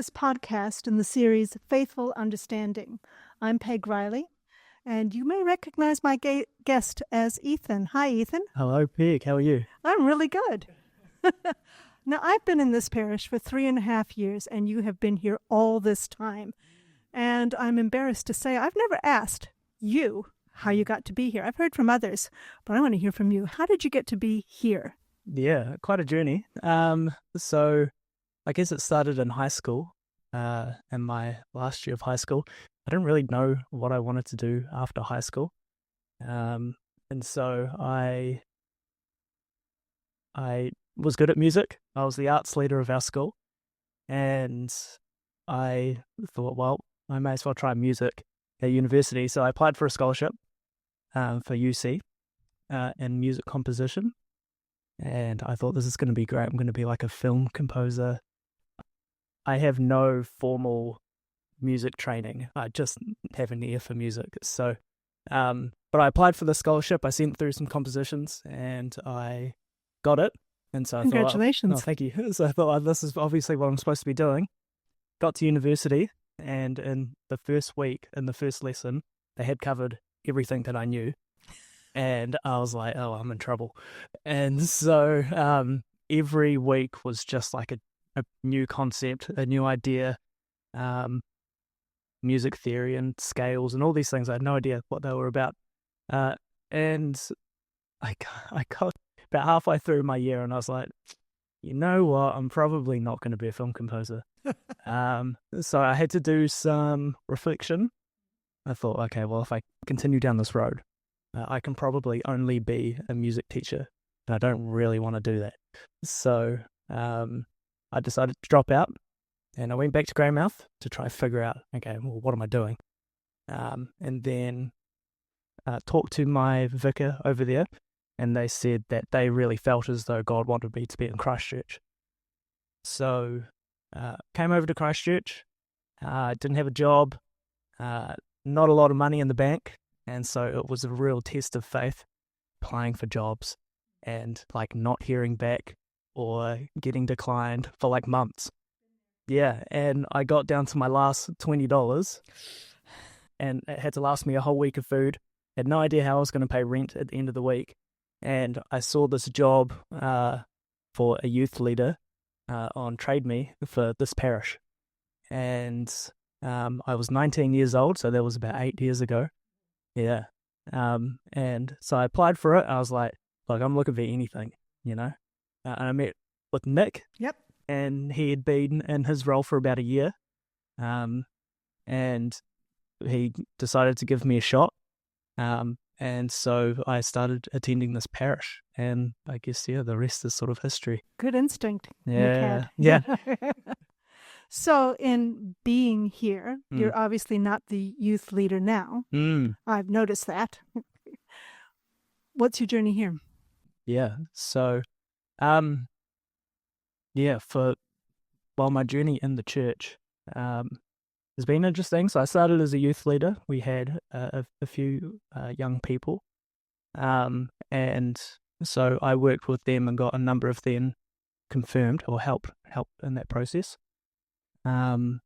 this podcast in the series Faithful Understanding. I'm Peg Riley, and you may recognize my guest as Ethan. Hi, Ethan. Hello, Peg. How are you? I'm really good. Now, I've been in this parish for 3.5 years, and you have been here all this time. And I'm embarrassed to say I've never asked you how you got to be here. I've heard from others, but I want to hear from you. How did you get to be here? Yeah, quite a journey. So I guess it started in high school, in my last year of high school. I didn't really know what I wanted to do after high school. And so I was good at music. I was the arts leader of our school. And I thought, well, I may as well try music at university. So I applied for a scholarship for UC in music composition. And I thought, this is going to be great. I'm going to be like a film composer. I have no formal music training. I just have an ear for music. So, but I applied for the scholarship. I sent through some compositions and I got it. And so I Congratulations. thought, oh, thank you. So I thought, this is obviously what I'm supposed to be doing. Got to university, and in the first week, in the first lesson, they had covered everything that I knew. And I was like, oh, I'm in trouble. And so every week was just like a new concept, a new idea, music theory and scales and all these things. I had no idea what they were about. And I got about halfway through my year and I was like, you know what, I'm probably not going to be a film composer. So I had to do some reflection. I thought, okay, well, if I continue down this road, I can probably only be a music teacher, and I don't really want to do that. So I decided to drop out, and I went back to Greymouth to try to figure out, okay, well, what am I doing? And then talked to my vicar over there, and they said that they really felt as though God wanted me to be in Christchurch. So came over to Christchurch, didn't have a job, not a lot of money in the bank, and so it was a real test of faith, applying for jobs and like not hearing back or getting declined for like months. Yeah, and I got down to my last $20 and it had to last me a whole week of food. Had no idea how I was going to pay rent at the end of the week. And I saw this job for a youth leader on Trade Me for this parish. And I was 19 years old, so that was about 8 years ago. Yeah. And so I applied for it. I was like, look, I'm looking for anything, you know. And I met with Nick. Yep. And he had been in his role for about a year. And he decided to give me a shot. And so I started attending this parish, and I guess, yeah, the rest is sort of history. Good instinct. Yeah, yeah. So in being here, you're obviously not the youth leader now. I've noticed that. What's your journey here? Yeah, so, my journey in the church has been interesting. So I started as a youth leader. We had a few young people, and so I worked with them and got a number of them confirmed or helped in that process. And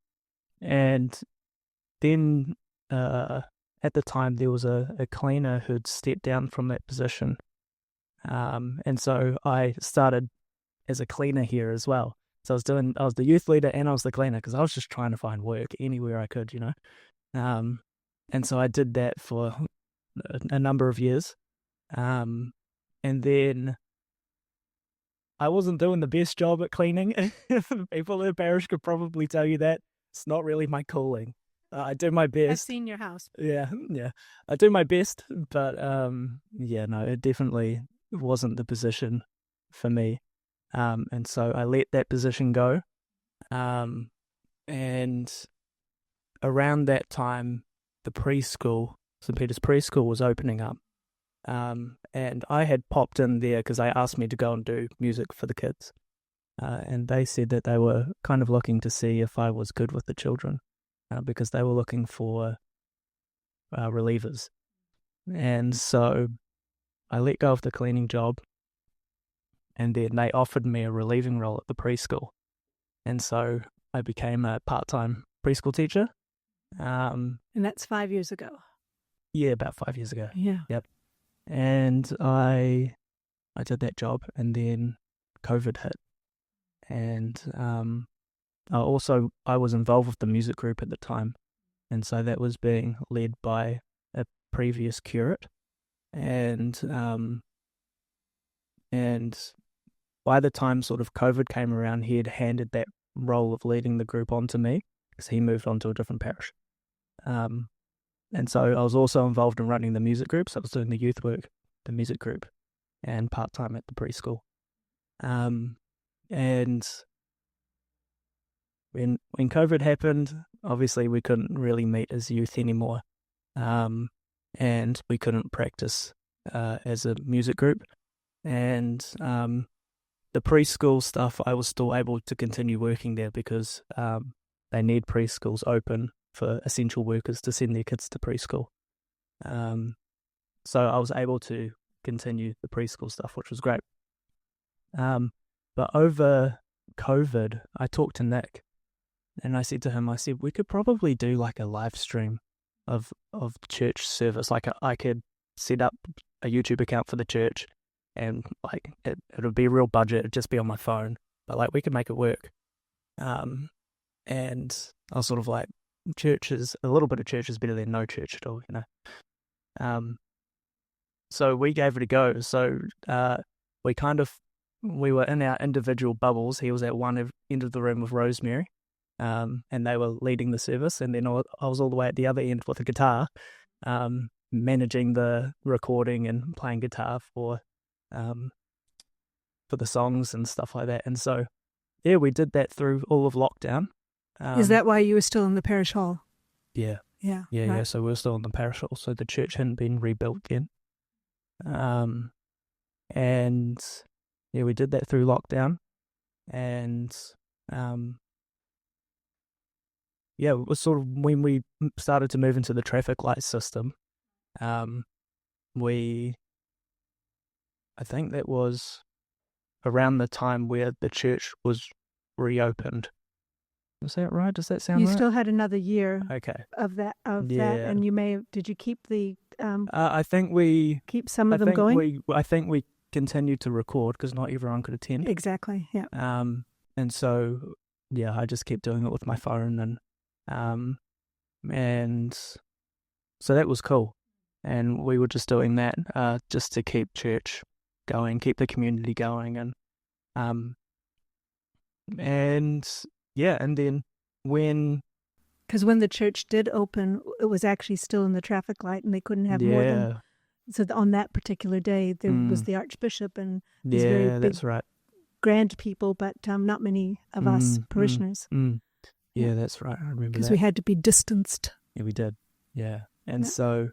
then at the time there was a cleaner who'd stepped down from that position, and so I started as a cleaner here as well. So I was the youth leader and I was the cleaner because I was just trying to find work anywhere I could, you know. And so I did that for a number of years. And then I wasn't doing the best job at cleaning. People in the parish could probably tell you that. It's not really my calling. I do my best. I've seen your house. Yeah. I do my best, but no, it definitely wasn't the position for me. And so I let that position go. And around that time, the preschool, St. Peter's Preschool, was opening up. And I had popped in there because I asked me to go and do music for the kids. And they said that they were kind of looking to see if I was good with the children, because they were looking for relievers. And so I let go of the cleaning job. And then they offered me a relieving role at the preschool. And so I became a part-time preschool teacher. And that's 5 years ago. Yeah, about 5 years ago. Yeah. Yep. And I did that job, and then COVID hit. And I was involved with the music group at the time, and so that was being led by a previous curate. And by the time sort of COVID came around, he had handed that role of leading the group on to me, because he moved on to a different parish. And so I was also involved in running the music group. So I was doing the youth work, the music group, and part-time at the preschool. And when COVID happened, obviously we couldn't really meet as youth anymore. And we couldn't practice as a music group. And the preschool stuff, I was still able to continue working there because they need preschools open for essential workers to send their kids to preschool. So I was able to continue the preschool stuff, which was great. But over COVID, I talked to Nick, and I said to him, we could probably do like a live stream of church service. Like I could set up a YouTube account for the church, and like it would be a real budget. It'd just be on my phone, but like we could make it work. And I was sort of like, a little bit of church is better than no church at all, you know. So we gave it a go. So we were in our individual bubbles. He was at one end of the room with Rosemary, and they were leading the service, and then I was all the way at the other end with a guitar, managing the recording and playing guitar for the songs and stuff like that. And so, yeah, we did that through all of lockdown. Is that why you were still in the parish hall? Yeah. Yeah. Yeah, right. yeah. So we were still in the parish hall. So the church hadn't been rebuilt yet. And yeah, we did that through lockdown. And yeah, it was sort of when we started to move into the traffic light system. I think that was around the time where the church was reopened. Is that right? Does that sound right? You still had another year Okay. of that, Yeah. and did you keep the, I think we... keep some of them going? I think we continued to record because not everyone could attend. Exactly, yeah. And so, yeah, I just kept doing it with my phone, and so that was cool. And we were just doing that just to keep church going, keep the community going, and yeah, and then because when the church did open, it was actually still in the traffic light, and they couldn't have more than. So on that particular day, there was the Archbishop and these very big, that's right, grand people, but not many of us parishioners. Yeah, that's right. I remember that. Because we had to be distanced. Yeah, we did. Yeah, and so,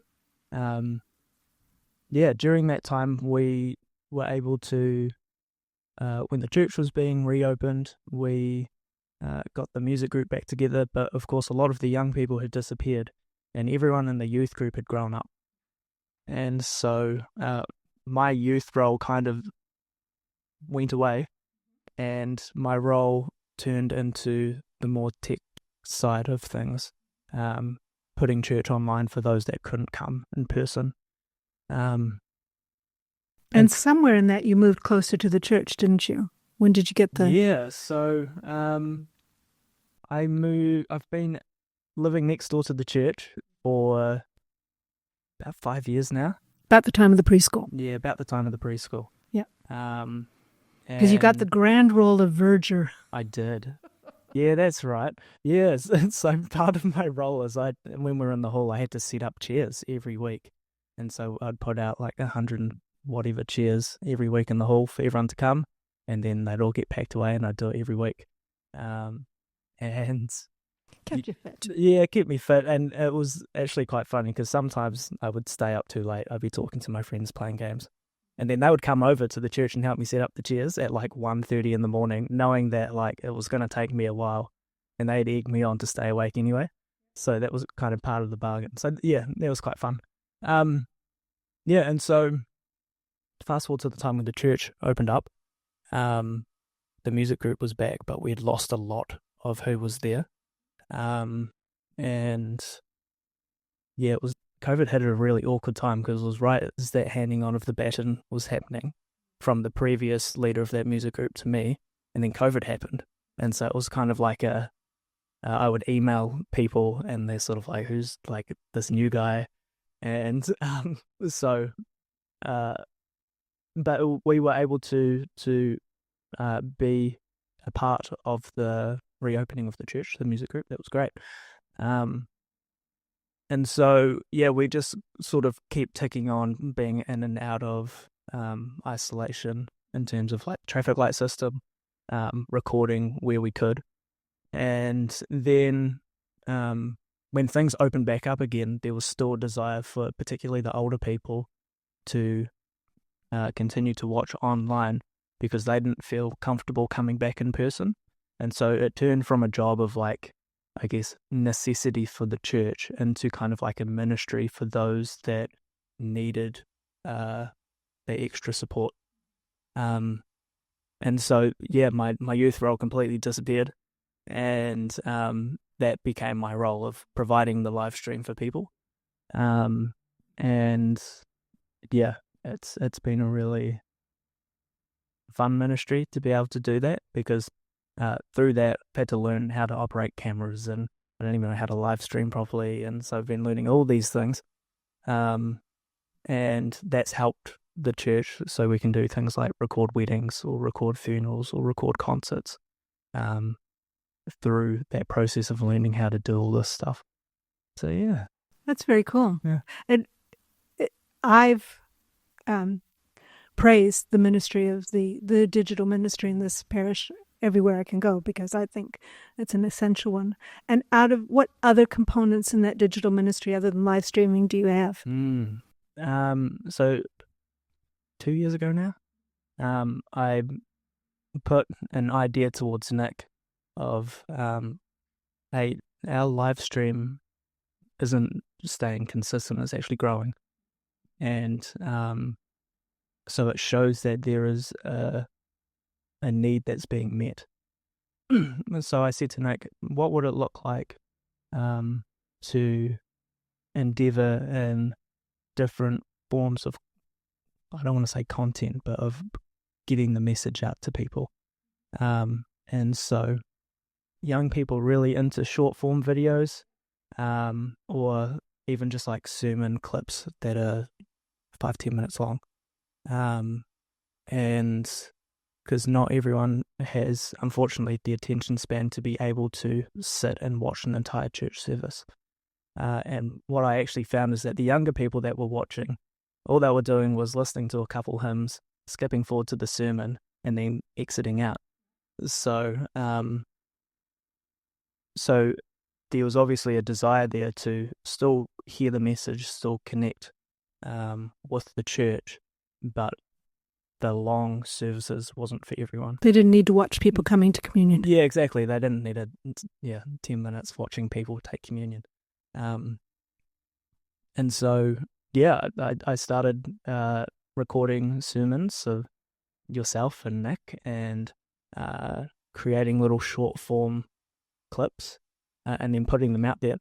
yeah, during that time we were able to, when the church was being reopened, we got the music group back together, but of course a lot of the young people had disappeared and everyone in the youth group had grown up. And so my youth role kind of went away, and my role turned into the more tech side of things, putting church online for those that couldn't come in person. And somewhere in that you moved closer to the church, didn't you? When did you get the... Yeah, so I've been living next door to the church for about 5 years now. About the time of the preschool. Yeah, about the time of the preschool. Yeah. Because you got the grand role of verger. I did. Yeah, that's right. Yeah, so part of my role is when we're in the hall, I had to set up chairs every week. And so I'd put out like 100 and whatever chairs every week in the hall for everyone to come. And then they'd all get packed away, and I'd do it every week. And kept you fit. Yeah, it kept me fit. And it was actually quite funny because sometimes I would stay up too late. I'd be talking to my friends playing games. And then they would come over to the church and help me set up the chairs at like 1:30 in the morning, knowing that like it was going to take me a while. And they'd egg me on to stay awake anyway. So that was kind of part of the bargain. So yeah, that was quite fun. Yeah, and so fast forward to the time when the church opened up. The music group was back, but we had lost a lot of who was there. And yeah, it was COVID hit at a really awkward time because it was right as that handing on of the baton was happening from the previous leader of that music group to me, and then COVID happened, and so it was kind of like I would email people, and they're sort of like, "Who's like this new guy?" And so, but we were able to be a part of the reopening of the church, the music group. That was great. And so, yeah, we just sort of keep ticking on being in and out of isolation in terms of like traffic light system, recording where we could. And then when things opened back up again, there was still a desire for particularly the older people to continue to watch online because they didn't feel comfortable coming back in person. And so it turned from a job of like, I guess, necessity for the church into kind of like a ministry for those that needed the extra support. And so, yeah, my youth role completely disappeared. And that became my role of providing the live stream for people. And yeah, it's been a really fun ministry to be able to do that because through that, I've had to learn how to operate cameras, and I don't even know how to live stream properly. And so I've been learning all these things. And that's helped the church so we can do things like record weddings or record funerals or record concerts through that process of learning how to do all this stuff. So, yeah. That's very cool. Yeah. And I've praised the ministry of the digital ministry in this parish everywhere I can go because I think it's an essential one. And out of what other components in that digital ministry other than live streaming do you have? So 2 years ago now, I put an idea towards Nick of, hey, our live stream isn't staying consistent, it's actually growing. And so it shows that there is a need that's being met. So I said to Nick, what would it look like to endeavor in different forms of, I don't want to say content, but of getting the message out to people. And so young people really into short form videos, or even just like sermon clips that are 5-10 minutes long. And because not everyone has, unfortunately, the attention span to be able to sit and watch an entire church service. And what I actually found is that the younger people that were watching, all they were doing was listening to a couple hymns, skipping forward to the sermon, and then exiting out. So there was obviously a desire there to still hear the message, still connect with the church, but the long services wasn't for everyone. They didn't need to watch people coming to communion. Yeah, exactly. They didn't need 10 minutes watching people take communion. And so, yeah, I started recording sermons of yourself and Nick and creating little short form clips and then putting them out there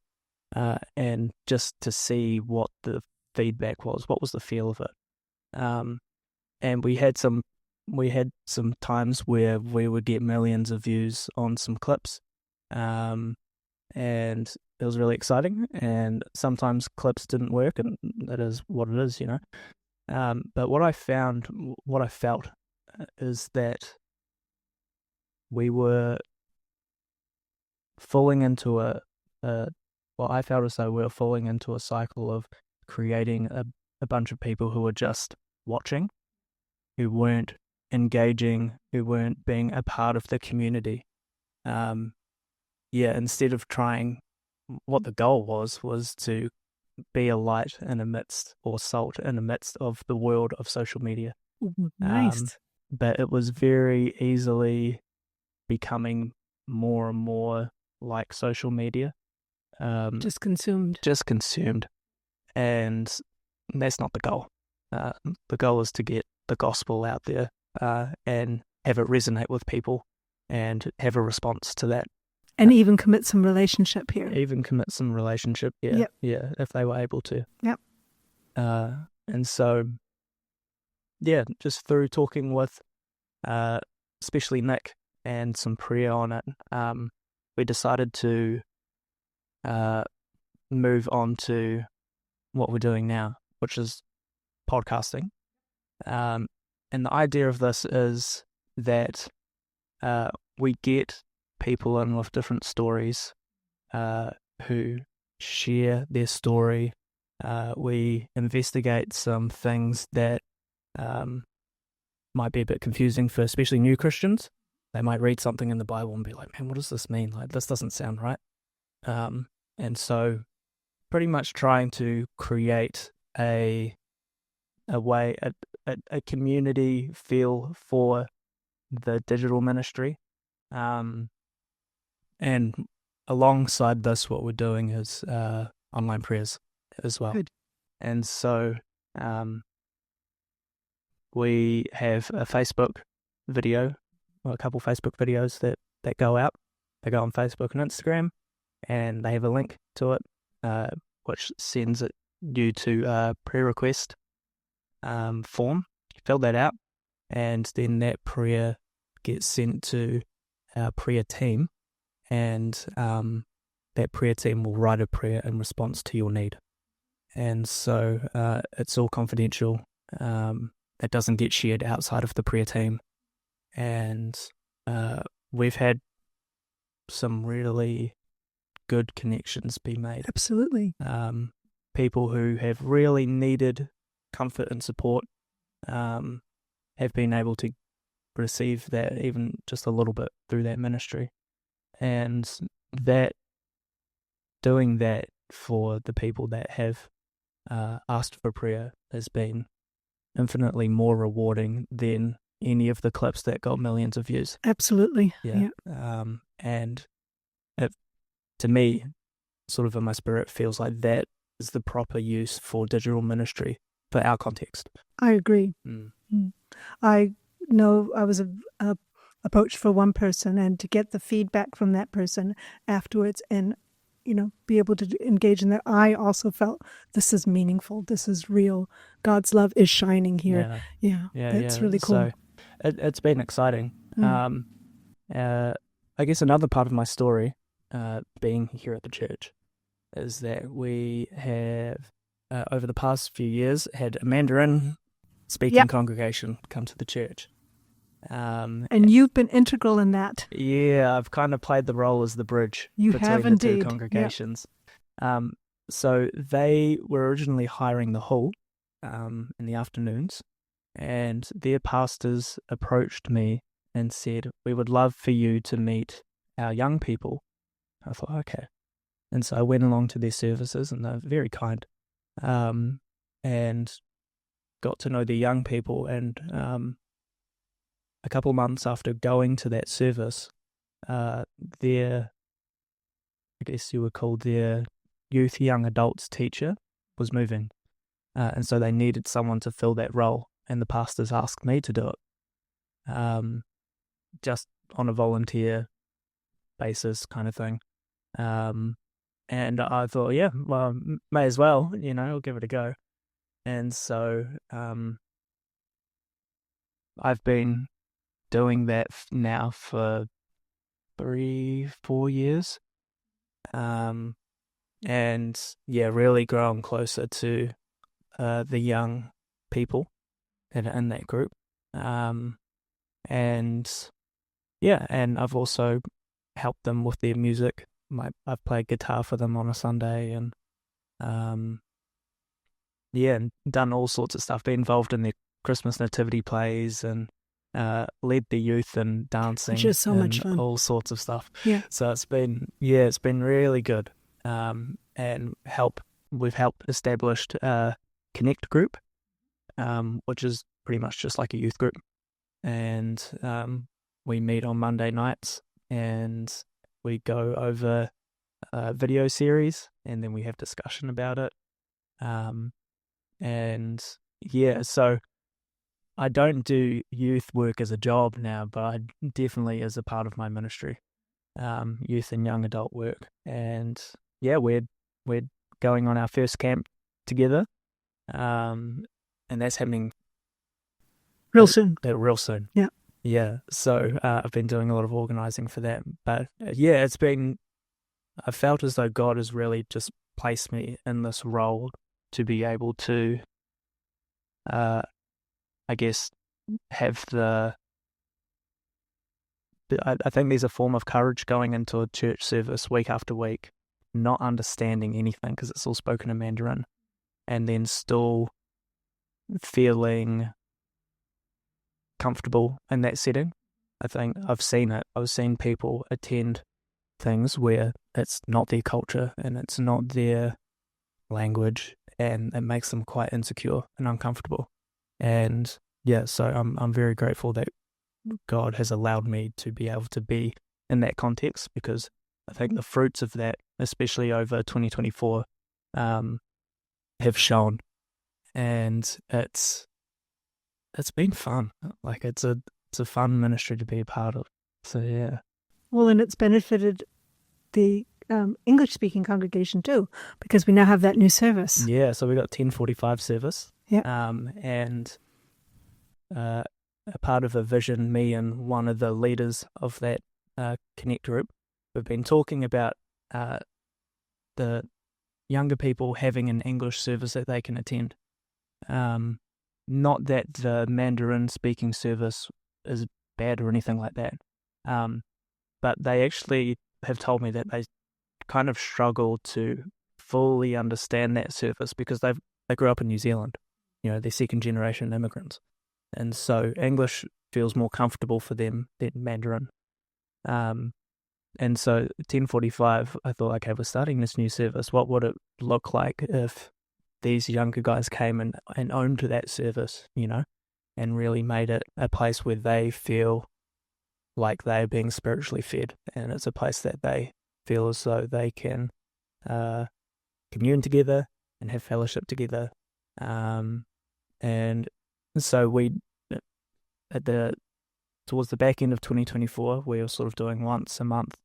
and just to see what the feedback was, what was the feel of it. And we had some times where we would get millions of views on some clips, and it was really exciting. And sometimes clips didn't work, and that is what it is, you know. But what I felt is that we were falling into I felt as though we were falling into a cycle of creating a bunch of people who were just watching, who weren't engaging, who weren't being a part of the community. Instead of trying, what the goal was to be a light in the midst, or salt in the midst of the world of social media. Nice. But it was very easily becoming more and more like social media. Just consumed. And that's not the goal. The goal is to get the gospel out there and have it resonate with people and have a response to that. And even commit some relationship here. Even commit some relationship, Yep. if they were able to. Yep. And so, just through talking with, especially Nick, and some prayer on it, we decided to move on to what we're doing now, which is podcasting. And the idea of this is that we get people in with different stories who share their story. We investigate some things that might be a bit confusing for especially new Christians. They might read something in the Bible and be like, man, what does this mean? Like, this doesn't sound right. And so pretty much trying to create a way, a community feel for the digital ministry. And alongside this, what we're doing is online prayers as well. Good. And so we have a Facebook video, or a couple Facebook videos that go out. They go on Facebook and Instagram, and they have a link to it, which sends you to a prayer request form. You fill that out, and then that prayer gets sent to our prayer team, and that prayer team will write a prayer in response to your need. And so it's all confidential. That doesn't get shared outside of the prayer team. And we've had some really good connections be made. Absolutely. People who have really needed comfort and support have been able to receive that even just a little bit through that ministry. And that doing that for the people that have asked for prayer has been infinitely more rewarding than any of the clips that got millions of views. Absolutely. Yeah. And it, to me, sort of in my spirit, feels like that is the proper use for digital ministry for our context. I agree. I know I was approached for one person, and to get the feedback from that person afterwards and be able to engage in that, I also felt this is meaningful. This is real. God's love is shining here. Yeah. That's really cool. So it's been exciting. I guess another part of my story, being here at the church, is that we have, over the past few years, had a Mandarin speaking congregation come to the church. And you've been integral in that. Yeah, I've kind of played the role as the bridge between the two congregations. So they were originally hiring the hall in the afternoons, and their pastors approached me and said, we would love for you to meet our young people. I thought, okay. And so I went along to their services, and they're very kind, and got to know the young people. And a couple of months after going to that service, their, I guess you would call their youth young adults teacher was moving. And so they needed someone to fill that role. And the pastors asked me to do it, just on a volunteer basis kind of thing. And I thought, yeah, well, may as well, I'll give it a go. And so I've been doing that now for 3-4 years, and really growing closer to the young people in that group, and I've also helped them with their music. I've played guitar for them on a Sunday, and and done all sorts of stuff. Been involved in their Christmas nativity plays, and led the youth in dancing, which is so much fun. All sorts of stuff. Yeah. So it's been really good. And we've helped establish a Connect group, which is pretty much just like a youth group. And we meet on Monday nights, and we go over a video series, and then we have discussion about it. So I don't do youth work as a job now, but I definitely as a part of my ministry. youth and young adult work. And yeah, we're going on our first camp together, and that's happening Real soon. real soon. Yeah. Yeah. So I've been doing a lot of organizing for that. But yeah, I felt as though God has really just placed me in this role to be able to, I guess, have I think there's a form of courage going into a church service week after week, not understanding anything because it's all spoken in Mandarin, and then still feeling comfortable in that setting. I think I've seen it. I've seen people attend things where it's not their culture and it's not their language, and it makes them quite insecure and uncomfortable. And yeah, so I'm very grateful that God has allowed me to be able to be in that context, because I think the fruits of that, especially over 2024, have shown, and it's been fun. Like it's a fun ministry to be a part of. So yeah. Well, and it's benefited the English-speaking congregation too, because we now have that new service. Yeah, so we got 10:45 service. Yeah. And a part of a vision, me and one of the leaders of that Connect group, we've been talking about the younger people having an English service that they can attend. Not that the Mandarin speaking service is bad or anything like that, but they actually have told me that they kind of struggle to fully understand that service because they grew up in New Zealand. You know, they're second generation immigrants. And so English feels more comfortable for them than Mandarin. And so 10:45, I thought, okay, we're starting this new service. What would it look like if these younger guys came and owned that service, you know, and really made it a place where they feel like they're being spiritually fed, and it's a place that they feel as though they can commune together and have fellowship together. And so towards the back end of 2024, we were sort of doing once a month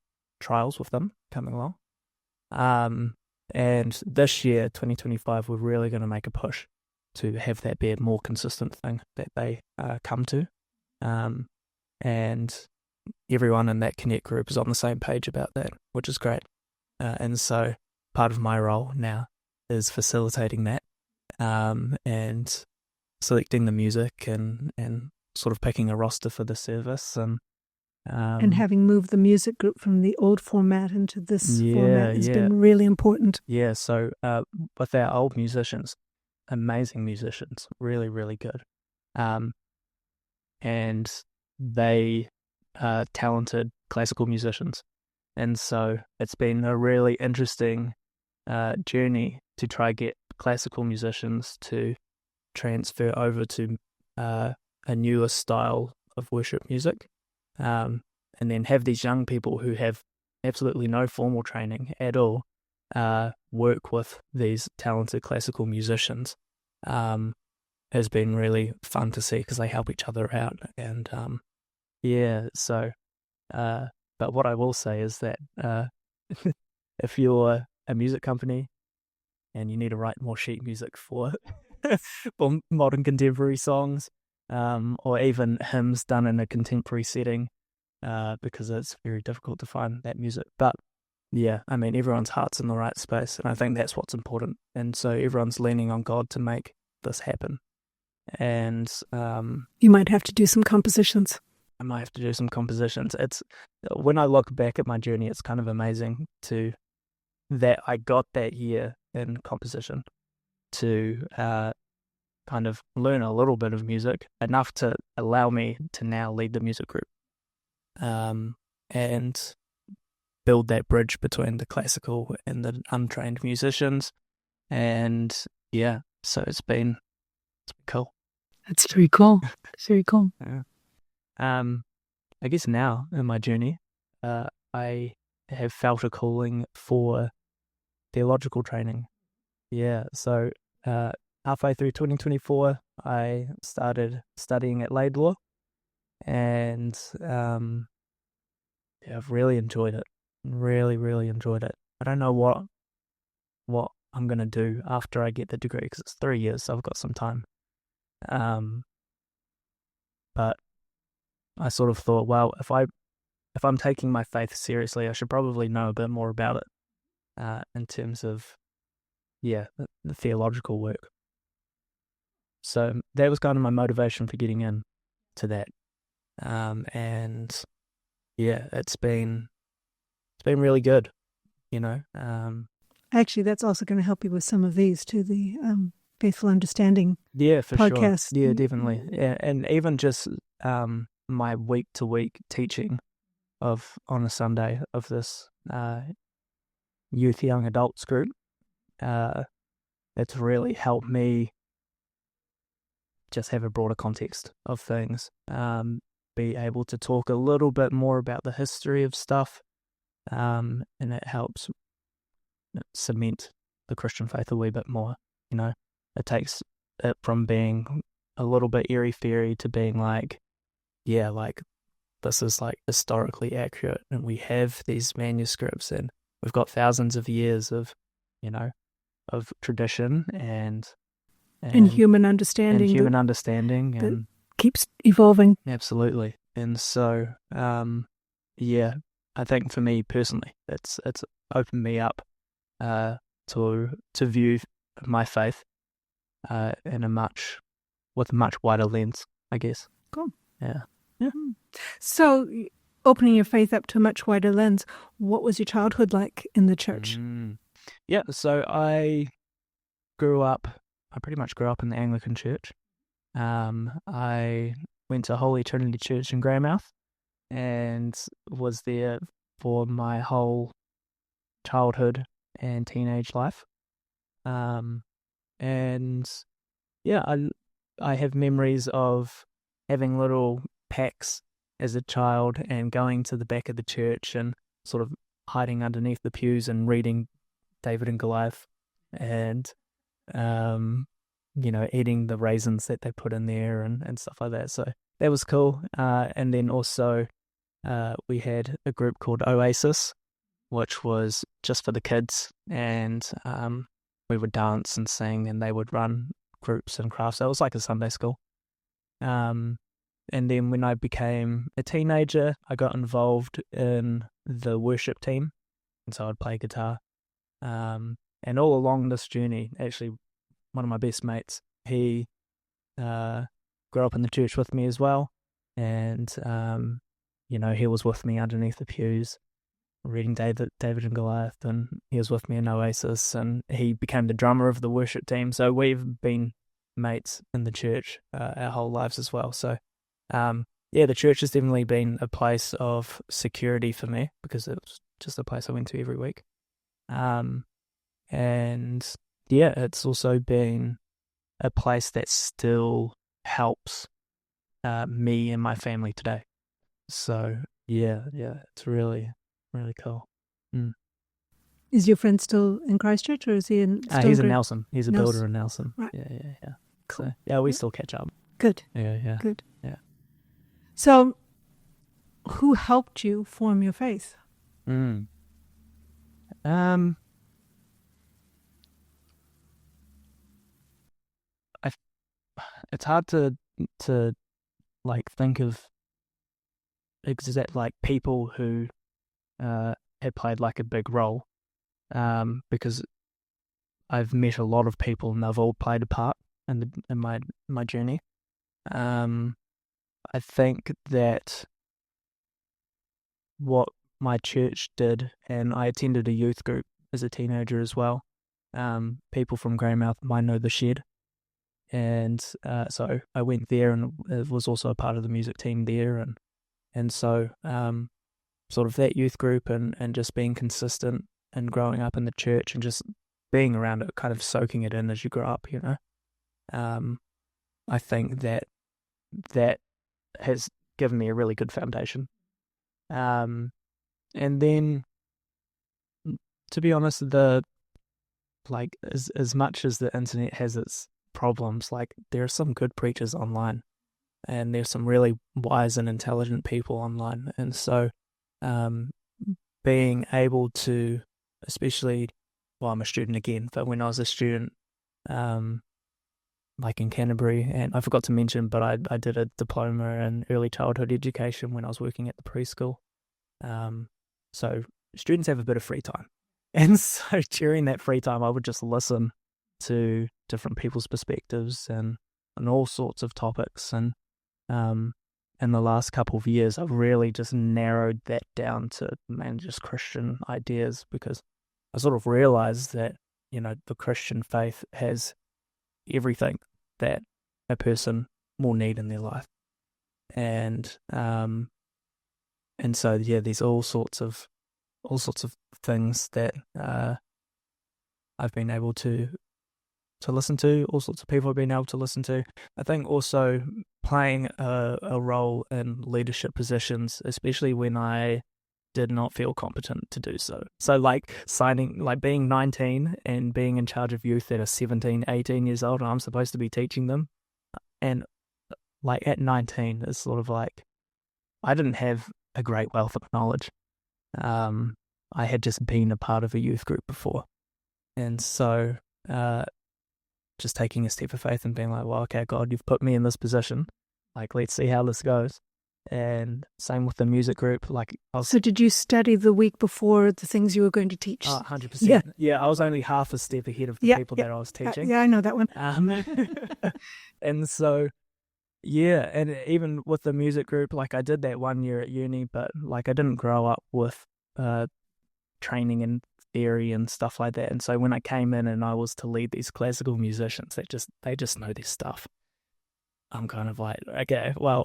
trials with them coming along. And this year, 2025, we're really going to make a push to have that be a more consistent thing that they come to. And everyone in that Connect group is on the same page about that, which is great. And so part of my role now is facilitating that, and selecting the music and sort of picking a roster for the service, and having moved the music group from the old format into this format has been really important. Yeah, so with our old musicians, amazing musicians, really, really good. And they are talented classical musicians. And so it's been a really interesting journey to try get classical musicians to transfer over to a newer style of worship music, and then have these young people who have absolutely no formal training at all work with these talented classical musicians. Has been really fun to see because they help each other out. And so but what I will say is that if you're a music company and you need to write more sheet music for for modern contemporary songs, or even hymns done in a contemporary setting, because it's very difficult to find that music. But yeah, I mean, everyone's heart's in the right space, and I think that's what's important. And so everyone's leaning on God to make this happen. And you might have to do some compositions. I might have to do some compositions. It's when I look back at my journey, it's kind of amazing that I got that year in composition to kind of learn a little bit of music, enough to allow me to now lead the music group, and build that bridge between the classical and the untrained musicians. And yeah, so it's been cool. That's very cool. It's very cool. Yeah. I guess now in my journey, I have felt a calling for theological training. Yeah, so halfway through 2024, I started studying at Laidlaw, and I've really enjoyed it. Really, really enjoyed it. I don't know what I'm gonna do after I get the degree because it's 3 years, so I've got some time. Um, but I sort of thought, well, if I'm taking my faith seriously, I should probably know a bit more about it in terms of the theological work. So that was kind of my motivation for getting into that. And yeah, it's been really good, you know. Actually, that's also going to help you with some of these too. The Faithful Understanding Yeah, for sure. podcast. Yeah, definitely. Yeah, and even just my week to week teaching on a Sunday of this youth young adults group, it's really helped me just have a broader context of things. Be able to talk a little bit more about the history of stuff, and it helps cement the Christian faith a wee bit more. You know, it takes it from being a little bit airy-fairy to being like, yeah, like this is like historically accurate, and we have these manuscripts, and we've got thousands of years of, you know, of tradition and human understanding. human understanding, and keeps evolving. Absolutely. And so, yeah, I think for me personally, it's opened me up to view my faith in with a much wider lens, I guess. Cool. Yeah. Mm-hmm. So, opening your faith up to a much wider lens, what was your childhood like in the church? Yeah, so I pretty much grew up in the Anglican Church. I went to Holy Trinity Church in Greymouth and was there for my whole childhood and teenage life. And yeah, I have memories of having little packs as a child and going to the back of the church and sort of hiding underneath the pews and reading David and Goliath and eating the raisins that they put in there and stuff like that. So that was cool. And then also we had a group called Oasis, which was just for the kids, and we would dance and sing, and they would run groups and crafts. So it was like a Sunday school. And then when I became a teenager, I got involved in the worship team, and so I'd play guitar. And all along this journey, actually, one of my best mates, he grew up in the church with me as well, and he was with me underneath the pews, reading David and Goliath, and he was with me in Oasis, and he became the drummer of the worship team. So we've been mates in the church our whole lives as well. So the church has definitely been a place of security for me because it was just a place I went to every week. And yeah, it's also been a place that still helps me and my family today. So yeah, it's really, really cool. Is your friend still in Christchurch, or is he in? He's in Nelson. He's a builder in Nelson. Right. Yeah. Cool. So yeah, we still catch up. Good. Yeah. Good. Yeah. So, who helped you form your faith? It's hard to like think of exact like people who had played like a big role, because I've met a lot of people and they've all played a part in my journey. I think that what my church did, and I attended a youth group as a teenager as well. People from Greymouth might know the Shed, and so I went there and was also a part of the music team there, and so sort of that youth group and just being consistent and growing up in the church and just being around it, kind of soaking it in as you grow up, I think that has given me a really good foundation. And then, to be honest, as much as the internet has its problems, like there are some good preachers online, and there's some really wise and intelligent people online, and so um, being able to, especially, well, I'm a student again, but when I was a student, like in Canterbury, and I forgot to mention, but I did a diploma in early childhood education when I was working at the preschool. So students have a bit of free time. And so during that free time, I would just listen to different people's perspectives and all sorts of topics. And in the last couple of years, I've really just narrowed that down to just Christian ideas, because I sort of realized that, the Christian faith has everything that a person will need in their life. And so, yeah, there's all sorts of things that I've been able to listen to, all sorts of people I've been able to listen to. I think also playing a role in leadership positions, especially when I did not feel competent to do so. So being 19 and being in charge of youth that are 17, 18 years old, and I'm supposed to be teaching them. And like at 19, it's sort of like, I didn't have a great wealth of knowledge. I had just been a part of a youth group before. And so just taking a step of faith and being like, well, okay, God, you've put me in this position. Like, let's see how this goes. And same with the music group. So did you study the week before the things you were going to teach? 100%. Yeah, I was only half a step ahead of the people that I was teaching. Yeah, I know that one. And so, yeah, and even with the music group, I did that 1 year at uni, but I didn't grow up with training in theory and stuff like that. And so when I came in and I was to lead these classical musicians they just know their stuff, I'm kind of like, okay, well,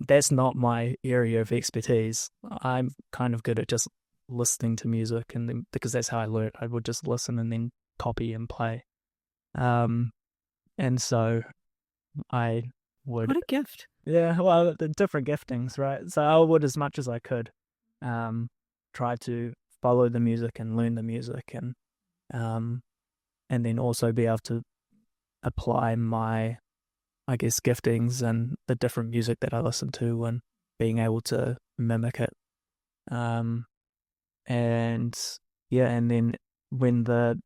that's not my area of expertise. I'm kind of good at just listening to music, and then, because that's how I learned, I would just listen and then copy and play. And so I would... What a gift. Yeah, well, the different giftings, right? So I would, as much as I could, try to follow the music and learn the music, and then also be able to apply my, I guess, giftings and the different music that I listen to, and being able to mimic it. And yeah, and then when the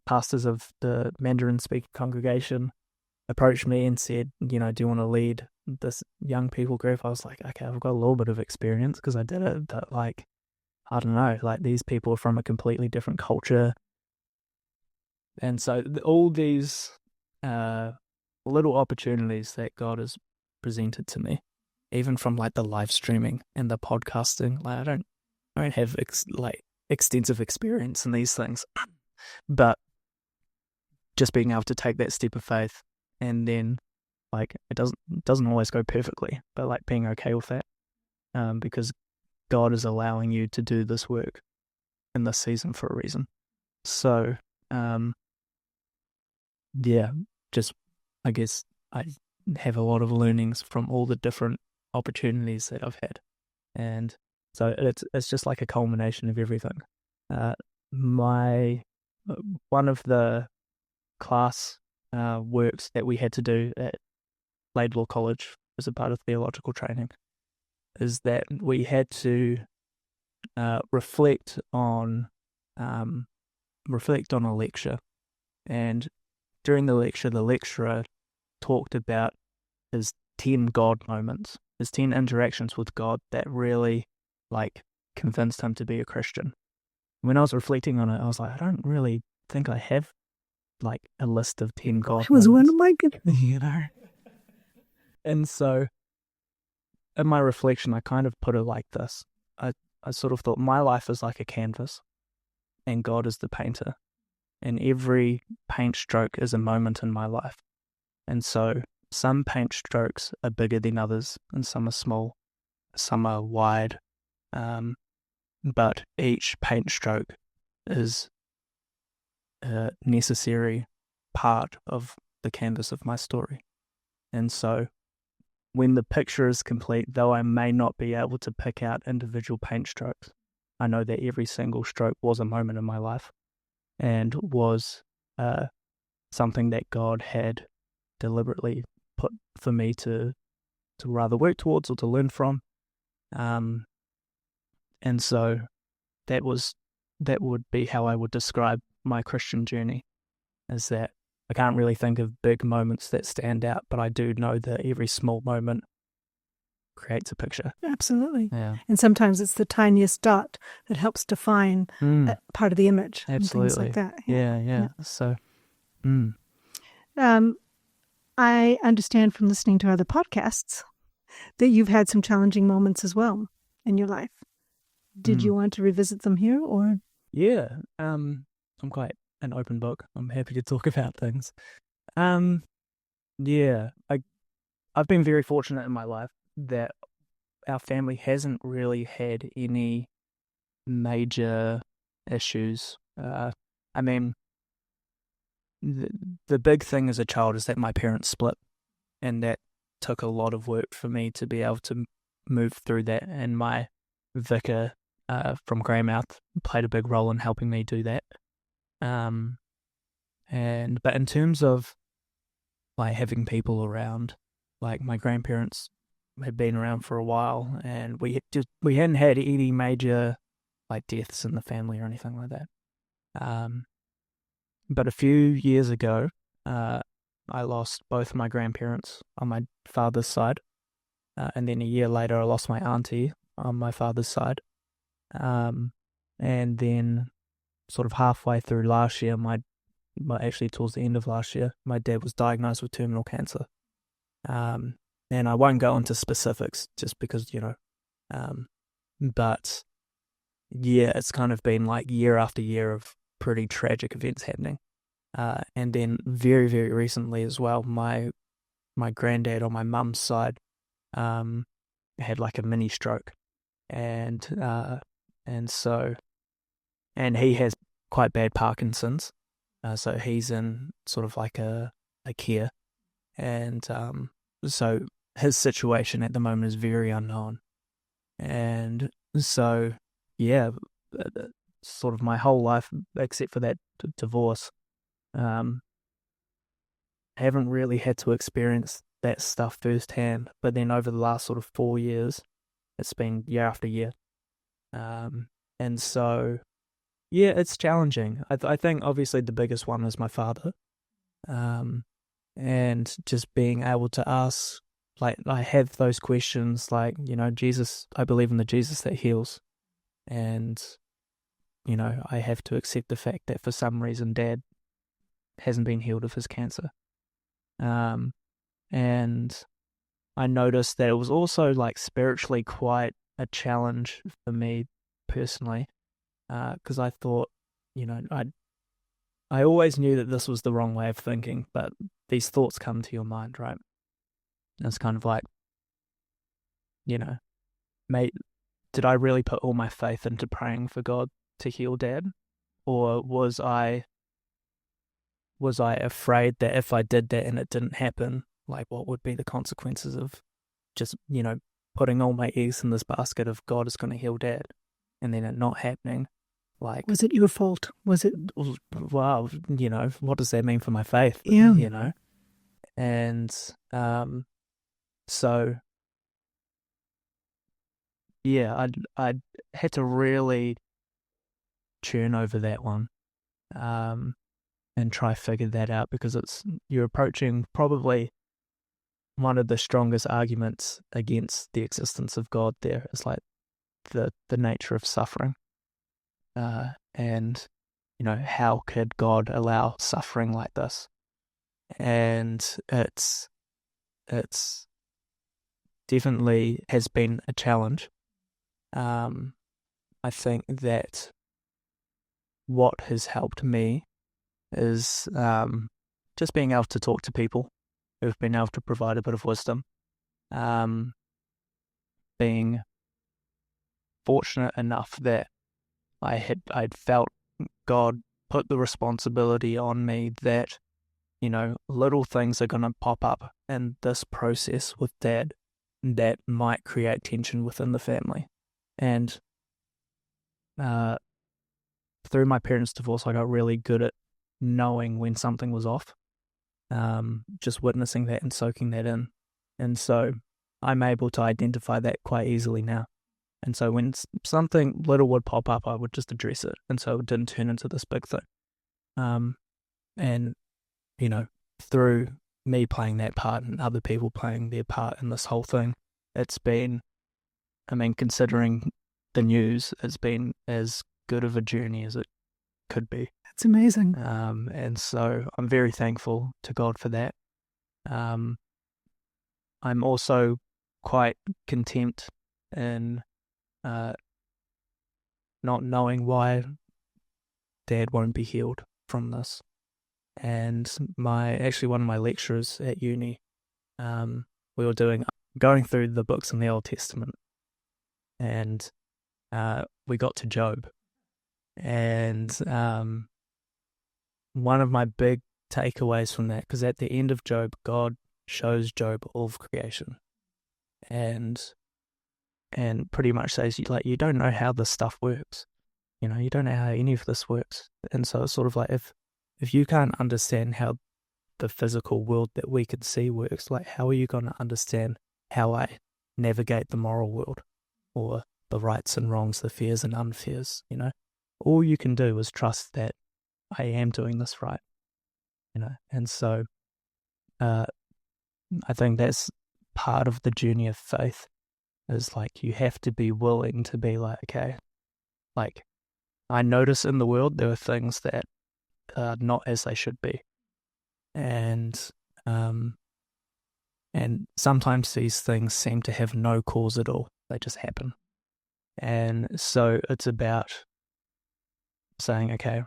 pastors of the Mandarin speaking congregation approached me and said, do you want to lead this young people group? I was like, okay, I've got a little bit of experience because I did it, but I don't know, these people are from a completely different culture. And so all these little opportunities that God has presented to me, even from the live streaming and the podcasting, I don't have extensive experience in these things, but just being able to take that step of faith, and then it doesn't always go perfectly, but being okay with that, because God is allowing you to do this work in this season for a reason. So yeah, just, I guess, I have a lot of learnings from all the different opportunities that I've had, and so it's just a culmination of everything. One of the class works that we had to do at Laidlaw College as a part of theological training is that we had to reflect on a lecture. And during the lecture, the lecturer talked about his 10 God moments, his 10 interactions with God that really convinced him to be a Christian. When I was reflecting on it, I was like, I don't really think I have a list of 10 God moments. It was one of my good... And so in my reflection, I kind of put it like this. I sort of thought my life is like a canvas, and God is the painter, and every paint stroke is a moment in my life. And so some paint strokes are bigger than others, and some are small, some are wide, but each paint stroke is a necessary part of the canvas of my story. And so when the picture is complete, though I may not be able to pick out individual paint strokes, I know that every single stroke was a moment in my life and was something that God had deliberately put for me to rather work towards or to learn from. And so that would be how I would describe my Christian journey, is that I can't really think of big moments that stand out, but I do know that every small moment creates a picture. Absolutely. Yeah. And sometimes it's the tiniest dot that helps define part of the image. Absolutely. And things like that. Yeah. So, I understand from listening to other podcasts that you've had some challenging moments as well in your life. Did you want to revisit them here, or? Yeah. I'm quite an open book. I'm happy to talk about things. Yeah. I've been very fortunate in my life that our family hasn't really had any major issues. I mean, the big thing as a child is that my parents split, and that took a lot of work for me to be able to move through that. And my vicar from Greymouth played a big role in helping me do that. But in terms of like having people around, like my grandparents had been around for a while, and we hadn't had any major like deaths in the family or anything like that. But a few years ago, I lost both my grandparents on my father's side, and then a year later, I lost my auntie on my father's side. And then, sort of halfway through last year, actually towards the end of last year, my dad was diagnosed with terminal cancer. And I won't go into specifics just because, but yeah, it's kind of been like year after year of pretty tragic events happening. And then very, very recently as well, my granddad on my mum's side had like a mini stroke, and he has quite bad Parkinson's, so he's in sort of like a care, and so his situation at the moment is very unknown, and so yeah, sort of my whole life except for that divorce, haven't really had to experience that stuff firsthand. But then over the last sort of 4 years, it's been year after year. And so, yeah, it's challenging. I think obviously the biggest one is my father. And just being able to ask, like, I have those questions like, Jesus, I believe in the Jesus that heals. And, I have to accept the fact that for some reason Dad hasn't been healed of his cancer. And I noticed that it was also like spiritually quite a challenge for me personally, because I thought, I always knew that this was the wrong way of thinking, but these thoughts come to your mind, right? And it's kind of like, mate, did I really put all my faith into praying for God to heal Dad? Or was I afraid that if I did that and it didn't happen, like what would be the consequences of just, putting all my eggs in this basket of God is going to heal Dad and then it not happening? Like, was it your fault? Was it? Well, what does that mean for my faith? Yeah. And so, yeah, I had to really churn over that one, and try figure that out, because you're approaching probably one of the strongest arguments against the existence of God. There is like the nature of suffering, and how could God allow suffering like this? And it's definitely has been a challenge. I think that what has helped me is just being able to talk to people who've been able to provide a bit of wisdom. Being fortunate enough that I'd felt God put the responsibility on me that, little things are going to pop up in this process with Dad that might create tension within the family. And through my parents' divorce, I got really good at knowing when something was off, just witnessing that and soaking that in. And so I'm able to identify that quite easily now. And so when something little would pop up, I would just address it. And so it didn't turn into this big thing. And, you know, through me playing that part and other people playing their part in this whole thing, it's been, I mean, considering the news, it's been as good of a journey as it could be. That's amazing. And so I'm very thankful to God for that. I'm also quite content in not knowing why Dad won't be healed from this. And one of my lecturers at uni, we were going through the books in the Old Testament, and we got to Job. And one of my big takeaways from that, because at the end of Job, God shows Job all of creation, and pretty much says, you don't know how this stuff works. You know, you don't know how any of this works. And so it's sort of like, if you can't understand how the physical world that we can see works, like, how are you going to understand how I navigate the moral world, or the rights and wrongs, the fears and unfears? You know, all you can do is trust that I am doing this right, you know. And so I think that's part of the journey of faith, is like, you have to be willing to be like, okay, like, I notice in the world there are things that are not as they should be, and sometimes these things seem to have no cause at all, they just happen. And so it's about saying, okay,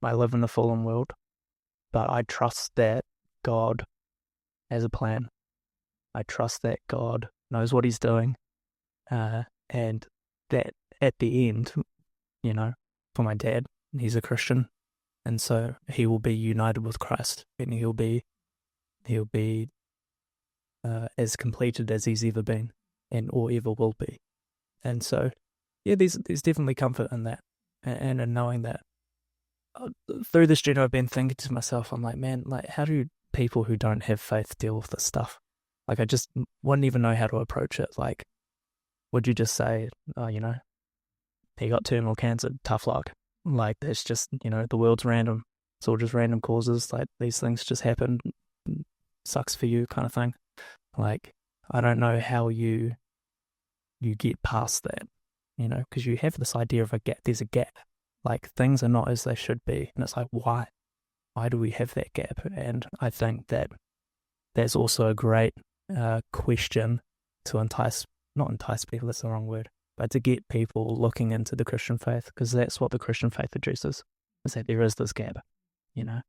I live in a fallen world, but I trust that God has a plan. I trust that God knows what he's doing, and that at the end, you know, for my dad, he's a Christian, and so he will be united with Christ, and he'll be as completed as he's ever been, or ever will be. And so, yeah, there's definitely comfort in that, and in knowing that. Through this journey, I've been thinking to myself, I'm like, man, like, how do people who don't have faith deal with this stuff? Like, I just wouldn't even know how to approach it. Like, would you just say, oh, you know, he got terminal cancer, tough luck? Like, that's just, you know, the world's random. It's all just random causes. Like, these things just happen. Sucks for you, kind of thing. Like, I don't know how you get past that, you know, because you have this idea of a gap. There's a gap. Like, things are not as they should be. And it's like, why? Why do we have that gap? And I think that that's also a great question to not entice people, that's the wrong word, but to get people looking into the Christian faith, because that's what the Christian faith addresses, is that there is this gap, you know.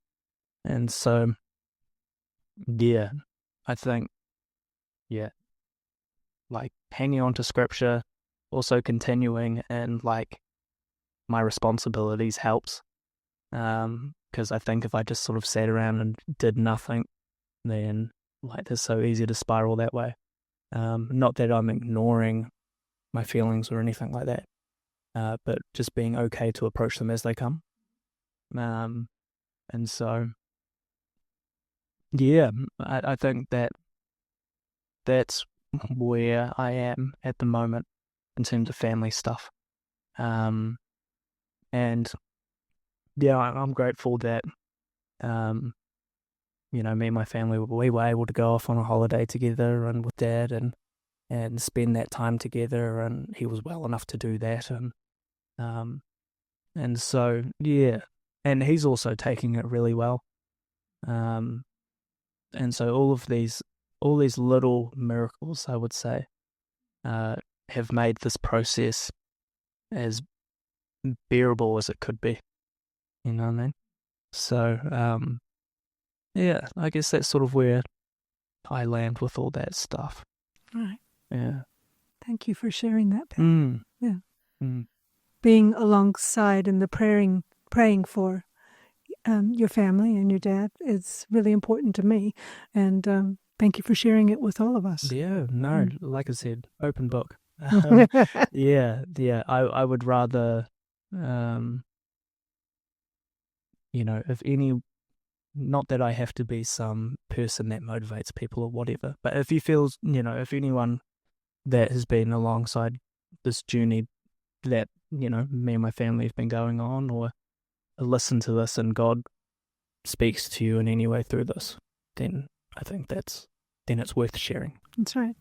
And so, yeah, I think, yeah, like, hanging on to scripture, also continuing and, like, my responsibilities helps, because I think if I just sort of sat around and did nothing, then, like, it's so easy to spiral that way. Not that I'm ignoring my feelings or anything like that, but just being okay to approach them as they come. And so, yeah, I think that's where I am at the moment in terms of family stuff. And yeah, I'm grateful that, you know, me and my family, we were able to go off on a holiday together and with Dad and spend that time together, and he was well enough to do that. And so, yeah, and he's also taking it really well. And so all these little miracles, I would say, have made this process as bearable as it could be. You know what I mean? So, yeah, I guess that's sort of where I land with all that stuff. Right. Yeah. Thank you for sharing that, Pat. Yeah. Being alongside and the praying for your family and your dad is really important to me. And thank you for sharing it with all of us. Yeah, no, like I said, open book. Yeah, I would rather, you know, not that I have to be some person that motivates people or whatever, but if you feel, you know, if anyone that has been alongside this journey that, me and my family have been going on, or listen to this and God speaks to you in any way through this, then I think then it's worth sharing. That's right.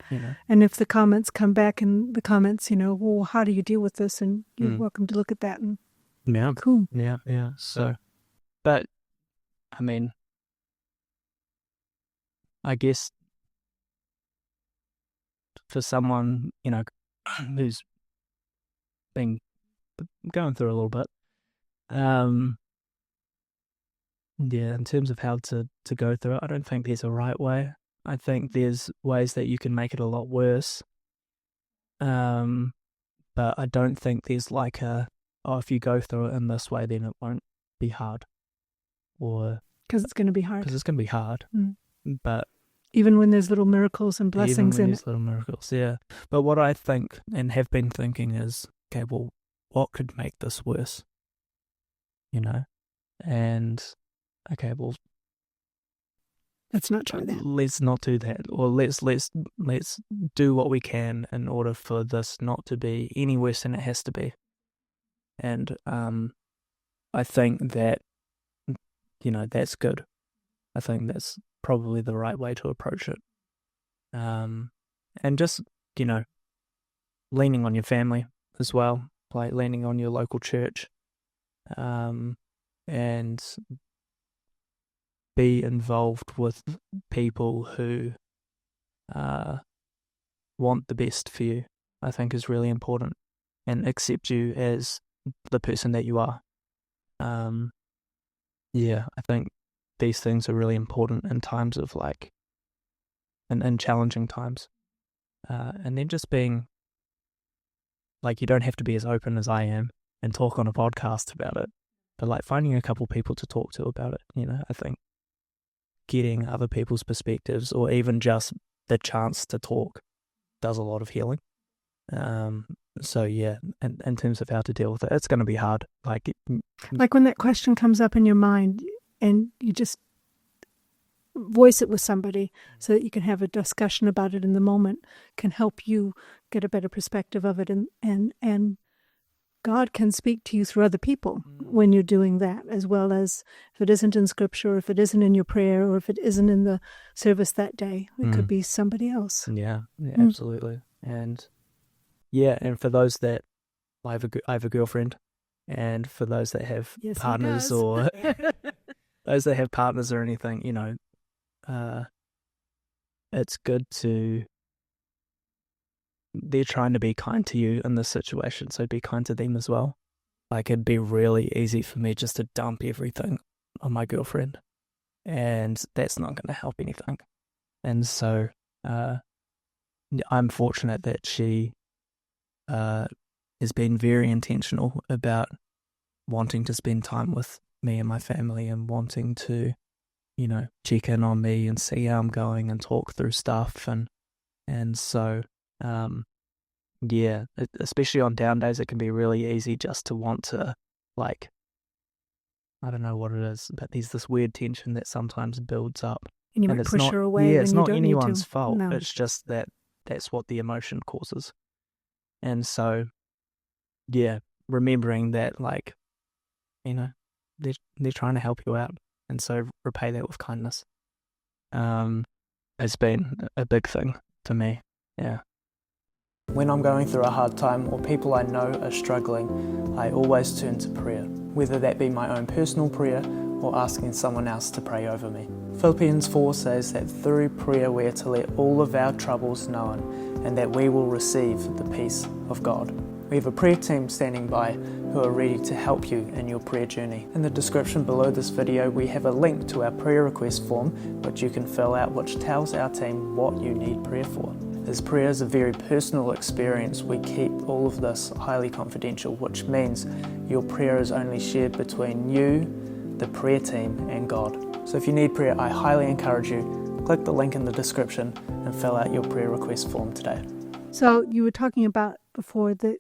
And if the comments come back in the comments, well, how do you deal with this? And you're welcome to look at that. And yeah, cool. Yeah. So, but I mean, I guess for someone, who's been going through a little bit, in terms of how to go through it, I don't think there's a right way. I think there's ways that you can make it a lot worse. But I don't think there's like if you go through it in this way, then it won't be hard. Or because it's going to be hard. Because it's going to be hard. But even when there's little miracles and blessings in it. Little miracles, yeah. But what I think and have been thinking is, okay, well, what could make this worse? And okay, well, let's not try that. Let's not do that, or let's do what we can in order for this not to be any worse than it has to be. And I think that that's good. I think that's probably the right way to approach it. And just leaning on your family as well, like leaning on your local church, and be involved with people who want the best for you, I think is really important, and accept you as the person that you are. I think these things are really important in times of in challenging times. And then just being you don't have to be as open as I am and talk on a podcast about it, but finding a couple people to talk to about it, I think getting other people's perspectives, or even just the chance to talk, does a lot of healing. So yeah, in terms of how to deal with it, it's going to be hard. Like when that question comes up in your mind and you just voice it with somebody so that you can have a discussion about it in the moment, can help you get a better perspective of it, and God can speak to you through other people when you're doing that, as well as if it isn't in scripture, or if it isn't in your prayer, or if it isn't in the service that day, it could be somebody else. Yeah, absolutely. And and for those that I have a girlfriend, and for those that have partners, or those that have partners or anything, it's good to, they're trying to be kind to you in this situation, so be kind to them as well. It'd be really easy for me just to dump everything on my girlfriend, and that's not going to help anything. And so I'm fortunate that she has been very intentional about wanting to spend time with me and my family, and wanting to, check in on me and see how I'm going and talk through stuff. And so, especially on down days, it can be really easy just to want to, I don't know what it is, but there's this weird tension that sometimes builds up. And you might push her away. Yeah, it's not anyone's fault. No. It's just that's what the emotion causes. And so, remembering that, they're trying to help you out, and so repay that with kindness. It's been a big thing to me. Yeah. When I'm going through a hard time, or people I know are struggling, I always turn to prayer, whether that be my own personal prayer or asking someone else to pray over me. Philippians 4 says that through prayer we are to let all of our troubles known, and that we will receive the peace of God. We have a prayer team standing by who are ready to help you in your prayer journey. In the description below this video, we have a link to our prayer request form, which you can fill out, which tells our team what you need prayer for. As prayer is a very personal experience, we keep all of this highly confidential, which means your prayer is only shared between you, the prayer team, and God. So if you need prayer, I highly encourage you, click the link in the description and fill out your prayer request form today. So you were talking about before that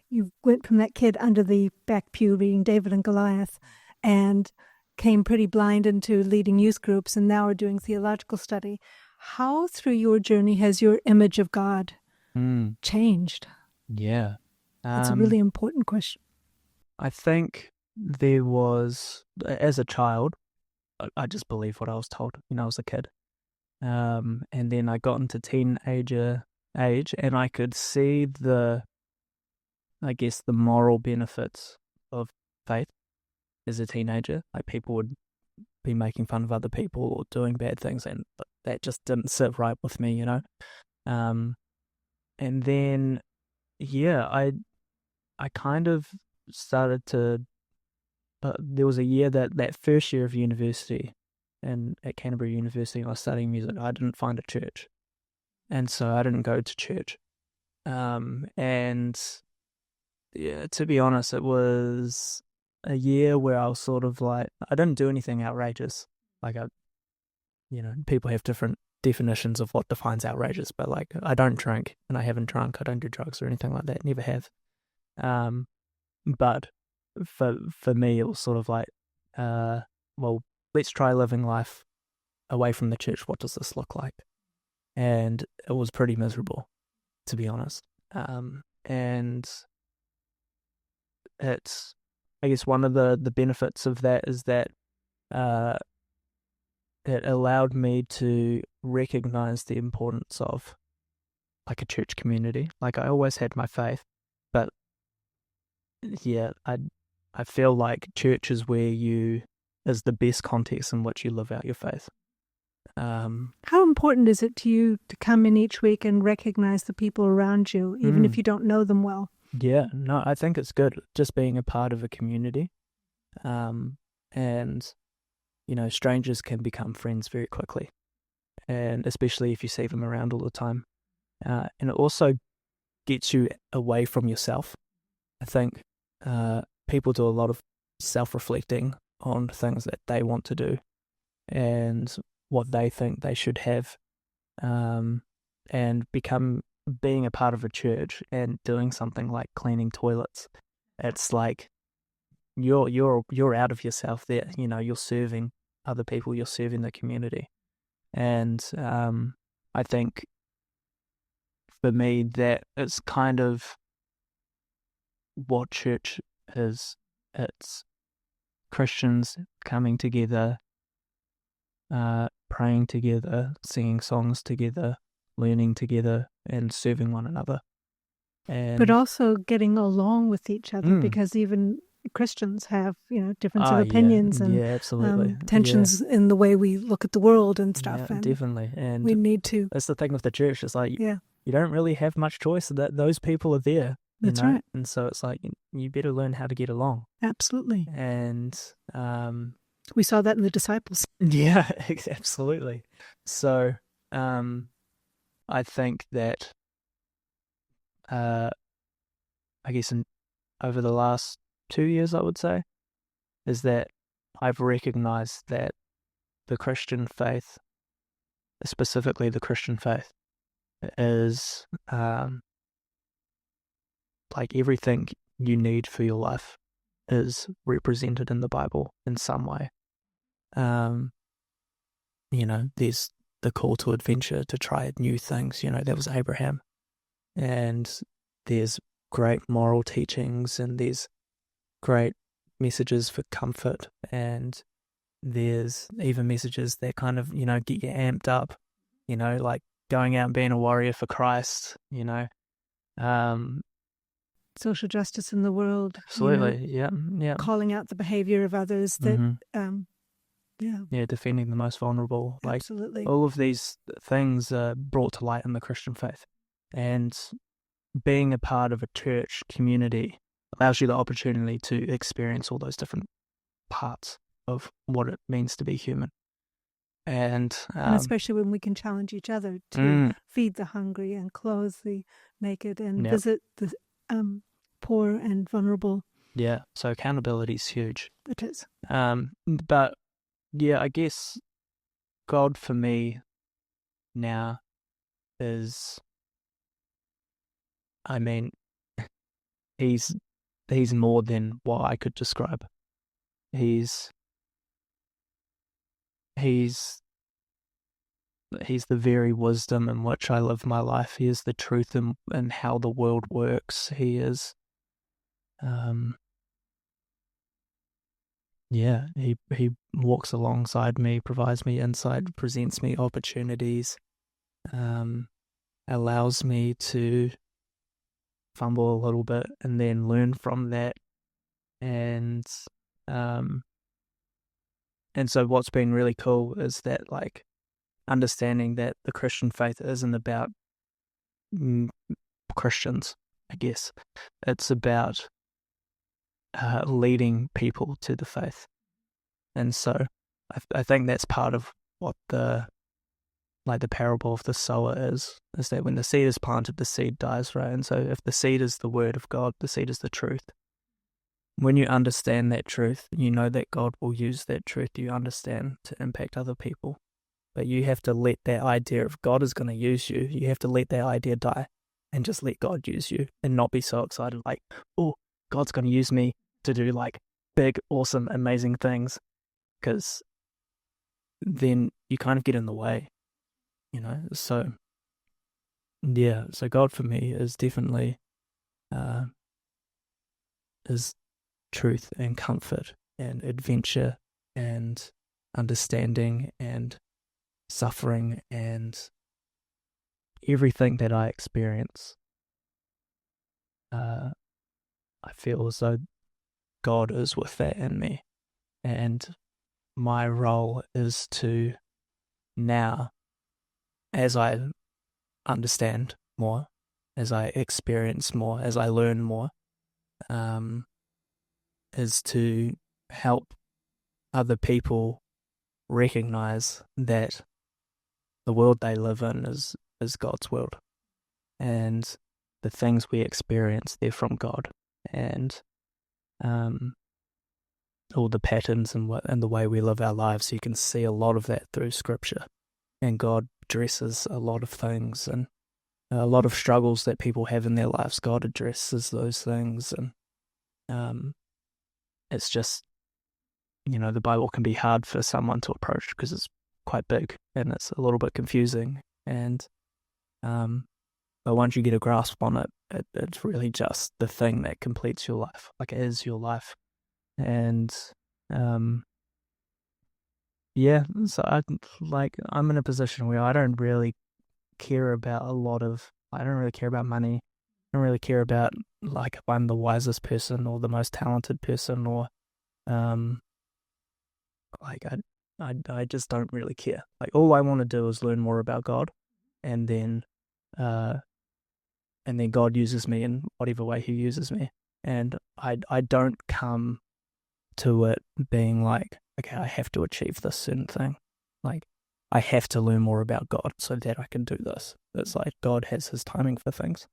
you went from that kid under the back pew reading David and Goliath, and came pretty blind into leading youth groups, and now are doing theological study. How through your journey has your image of God changed? Yeah. It's a really important question. I think there was, as a child, I just believed what I was told when I was a kid. And then I got into teenager age and I could see the moral benefits of faith as a teenager. Like people would be making fun of other people or doing bad things, and that just didn't sit right with me, Um, and then, yeah, I kind of started to. There was a year that first year of university, and at Canterbury University, I was studying music. I didn't find a church, and so I didn't go to church. And yeah, to be honest, it was a year where I was sort of like, I didn't do anything outrageous. Like people have different definitions of what defines outrageous, but like I don't drink and I haven't drunk. I don't do drugs or anything like that. Never have. But for me, it was sort of like, well, let's try living life away from the church. What does this look like? And it was pretty miserable, to be honest. And it's, I guess one of the benefits of that is that it allowed me to recognize the importance of like a church community. Like I always had my faith, but yeah, I feel like church is is the best context in which you live out your faith. How important is it to you to come in each week and recognize the people around you, even if you don't know them well? Yeah, no, I think it's good just being a part of a community. And, strangers can become friends very quickly, and especially if you see them around all the time. And it also gets you away from yourself. I think people do a lot of self-reflecting on things that they want to do and what they think they should have, and being a part of a church and doing something like cleaning toilets. It's like you're out of yourself there. You're serving other people. You're serving the community, and I think for me that it's kind of what church is. It's Christians coming together, praying together, singing songs together, learning together, and serving one another. But also getting along with each other, because even Christians have, difference of opinions and absolutely. tensions in the way we look at the world and stuff. Yeah, and definitely. And we need to. That's the thing with the church. It's like you don't really have much choice. That those people are there. That's right. And so it's like you better learn how to get along. Absolutely. And we saw that in the disciples. Yeah, absolutely. So I think that I guess over the last 2 years, I would say, is that I've recognized that the Christian faith, specifically the Christian faith, is like everything you need for your life is represented in the Bible in some way. There's the call to adventure, to try new things. That was Abraham. And there's great moral teachings, and there's great messages for comfort, and there's even messages that kind of, get you amped up, like going out and being a warrior for Christ, social justice in the world. Absolutely, yeah. Calling out the behavior of others that, defending the most vulnerable. Absolutely. Like all of these things are brought to light in the Christian faith, and being a part of a church community allows you the opportunity to experience all those different parts of what it means to be human. And especially when we can challenge each other to feed the hungry and clothe the naked and visit the poor and vulnerable. Yeah, so accountability is huge. It is. But yeah, I guess God for me now is, he's more than what I could describe. He's the very wisdom in which I live my life. He is the truth in how the world works. He is Yeah, he walks alongside me, provides me insight, presents me opportunities, allows me to fumble a little bit and then learn from that. And um and so what's been really cool is that, like, understanding that the Christian faith isn't about Christians, I guess. It's about leading people to the faith. And so I think that's part of what the parable of the sower is that when the seed is planted, the seed dies, right? And so if the seed is the word of God, the seed is the truth. When you understand that truth, you know that God will use that truth you understand to impact other people. But you have to let that idea of God is going to use you, you have to let that idea die and just let God use you and not be so excited like, oh, God's going to use me to do like big, awesome, amazing things, because then you kind of get in the way, you know? So, yeah, so God for me is definitely is truth and comfort and adventure and understanding and suffering and everything that I experience. I feel as though God is with that in me, and my role is to now, as I understand more, as I experience more, as I learn more, is to help other people recognize that the world they live in is God's world, and the things we experience, they're from God, and all the patterns and the way we live our lives, you can see a lot of that through Scripture, and God addresses a lot of things, and a lot of struggles that people have in their lives, God addresses those things, and it's just, you know, the Bible can be hard for someone to approach because it's quite big and it's a little bit confusing, and but once you get a grasp on it, it's really just the thing that completes your life, like it is your life. And yeah, so I'm in a position where I don't really care about I don't really care about money. I don't really care about like if I'm the wisest person or the most talented person, or like I just don't really care. Like all I want to do is learn more about God, and then God uses me in whatever way He uses me. And I don't come to it being like, okay, I have to achieve this certain thing. Like I have to learn more about God so that I can do this. It's like God has His timing for things.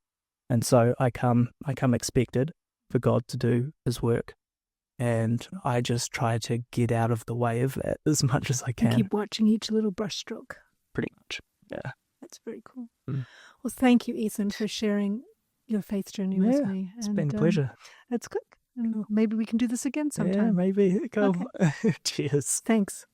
And so I come expected for God to do His work. And I just try to get out of the way of that as much as I can. And keep watching each little brushstroke. Pretty much, yeah. That's very cool. Well, thank you, Ethan, for sharing your faith journey with me. It's been a pleasure. That's good. Maybe we can do this again sometime. Yeah, maybe. Cool. Okay. Cheers. Thanks.